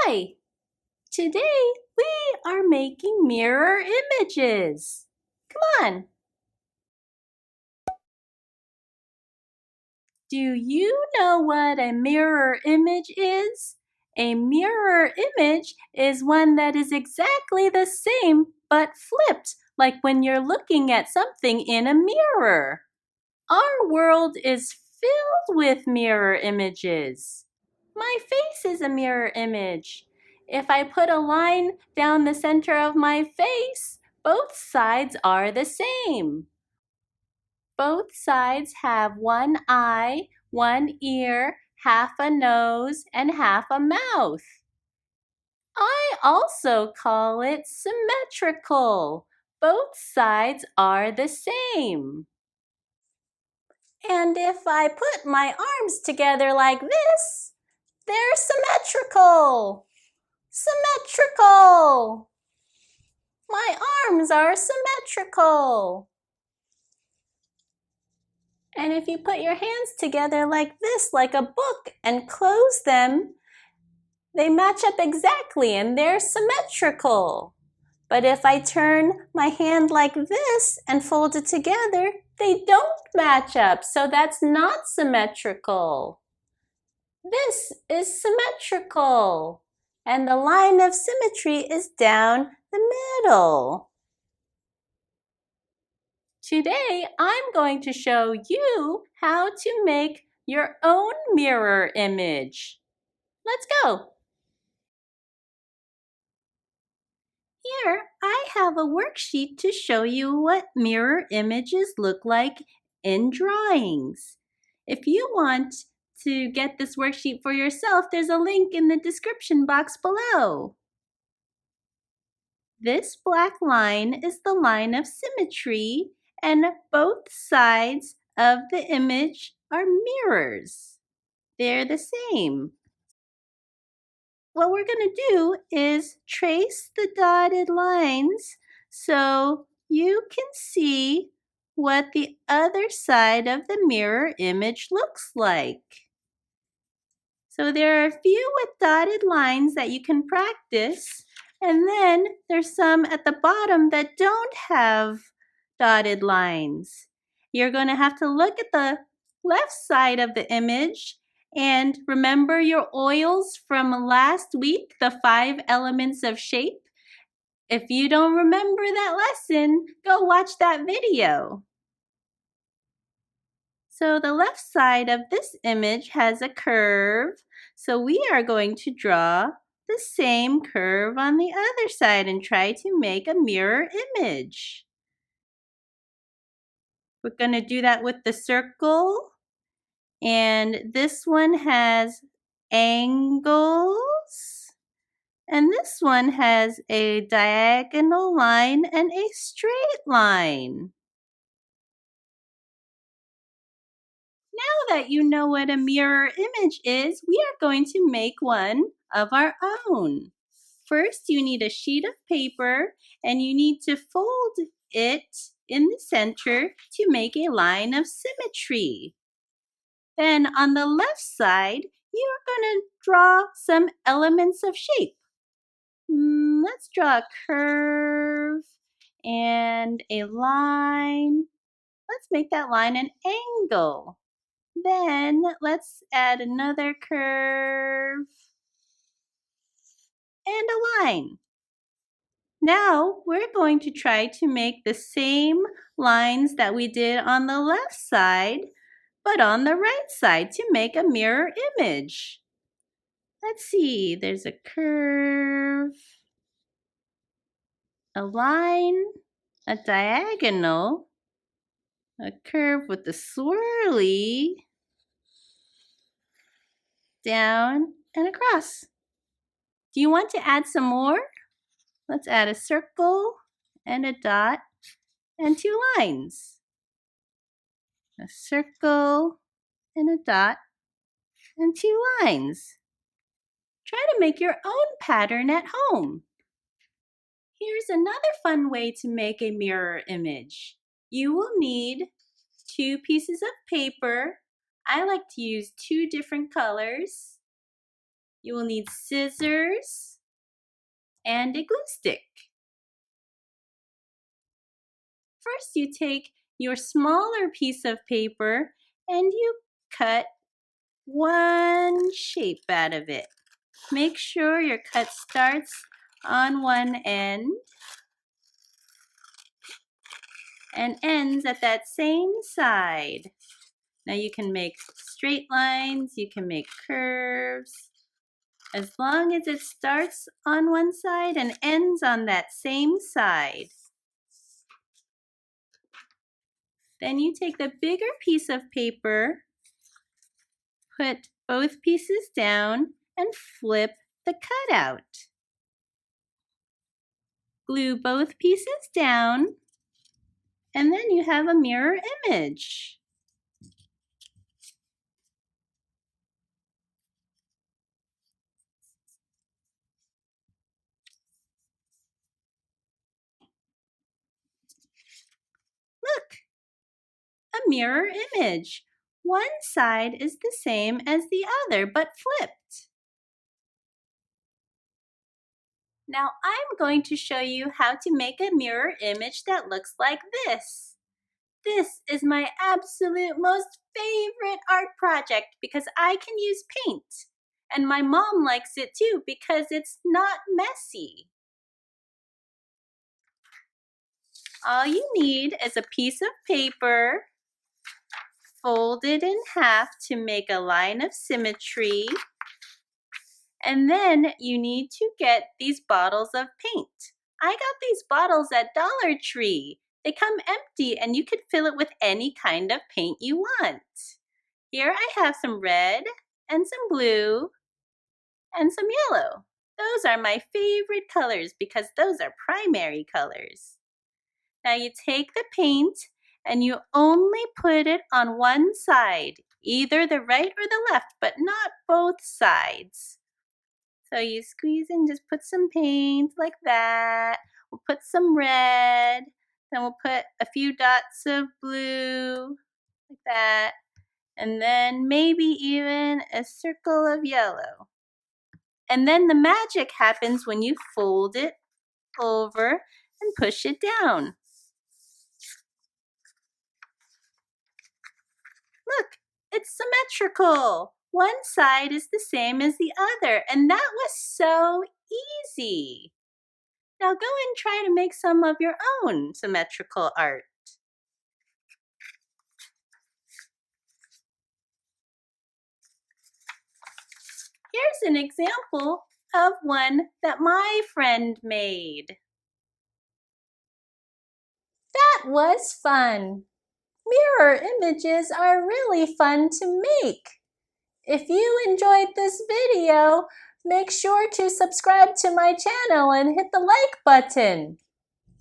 Hi! Today we are making mirror images. Come on! Do you know what a mirror image is? A mirror image is one that is exactly the same but flipped, like when you're looking at something in a mirror. Our world is filled with mirror images. My face is a mirror image. If I put a line down the center of my face, both sides are the same. Both sides have one eye, one ear, half a nose, and half a mouth. I also call it symmetrical. Both sides are the same. And if I put my arms together like this, they're symmetrical. Symmetrical. My arms are symmetrical. And if you put your hands together like this, like a book, and close them, they match up exactly and they're symmetrical. But if I turn my hand like this and fold it together, they don't match up, so that's not symmetrical. This is symmetrical, and the line of symmetry is down the middle. Today, I'm going to show you how to make your own mirror image. Let's go. Here, I have a worksheet to show you what mirror images look like in drawings. If you want to get this worksheet for yourself, there's a link in the description box below. This black line is the line of symmetry, and both sides of the image are mirrors. They're the same. What we're going to do is trace the dotted lines so you can see what the other side of the mirror image looks like. So there are a few with dotted lines that you can practice, and then there's some at the bottom that don't have dotted lines. You're going to have to look at the left side of the image and remember your oils from last week, the 5 elements of shape. If you don't remember that lesson, go watch that video. So the left side of this image has a curve, so we are going to draw the same curve on the other side and try to make a mirror image. We're going to do that with the circle, and this one has angles, and this one has a diagonal line and a straight line. Now that you know what a mirror image is, we are going to make one of our own. First, you need a sheet of paper and you need to fold it in the center to make a line of symmetry. Then on the left side, you are going to draw some elements of shape. Let's draw a curve and a line. Let's make that line an angle. Then let's add another curve and a line. Now we're going to try to make the same lines that we did on the left side, but on the right side to make a mirror image. Let's see, there's a curve, a line, a diagonal, a curve with a swirly, down and across. Do you want to add some more? Let's add a circle and a dot and 2 lines. A circle and a dot and 2 lines. Try to make your own pattern at home. Here's another fun way to make a mirror image. You will need 2 pieces of paper. I like to use 2 different colors. You will need scissors and a glue stick. First, you take your smaller piece of paper and you cut one shape out of it. Make sure your cut starts on one end and ends at that same side. Now you can make straight lines, you can make curves, as long as it starts on one side and ends on that same side. Then you take the bigger piece of paper, put both pieces down, and flip the cutout. Glue both pieces down, and then you have a mirror image. Look, a mirror image. One side is the same as the other, but flipped. Now I'm going to show you how to make a mirror image that looks like this. This is my absolute most favorite art project because I can use paint. And my mom likes it too because it's not messy. All you need is a piece of paper, fold it in half to make a line of symmetry, and then you need to get these bottles of paint. I got these bottles at Dollar Tree. They come empty and you can fill it with any kind of paint you want. Here I have some red and some blue and some yellow. Those are my favorite colors because those are primary colors. Now you take the paint and you only put it on one side, either the right or the left, but not both sides. So you squeeze and just put some paint like that. We'll put some red, then we'll put a few dots of blue like that, and then maybe even a circle of yellow. And then the magic happens when you fold it over and push it down. Look, it's symmetrical. One side is the same as the other, and that was so easy. Now go and try to make some of your own symmetrical art. Here's an example of one that my friend made. That was fun. Mirror images are really fun to make. If you enjoyed this video, make sure to subscribe to my channel and hit the like button.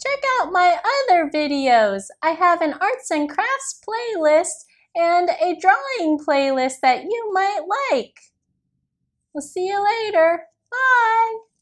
Check out my other videos. I have an arts and crafts playlist and a drawing playlist that you might like. We'll see you later. Bye!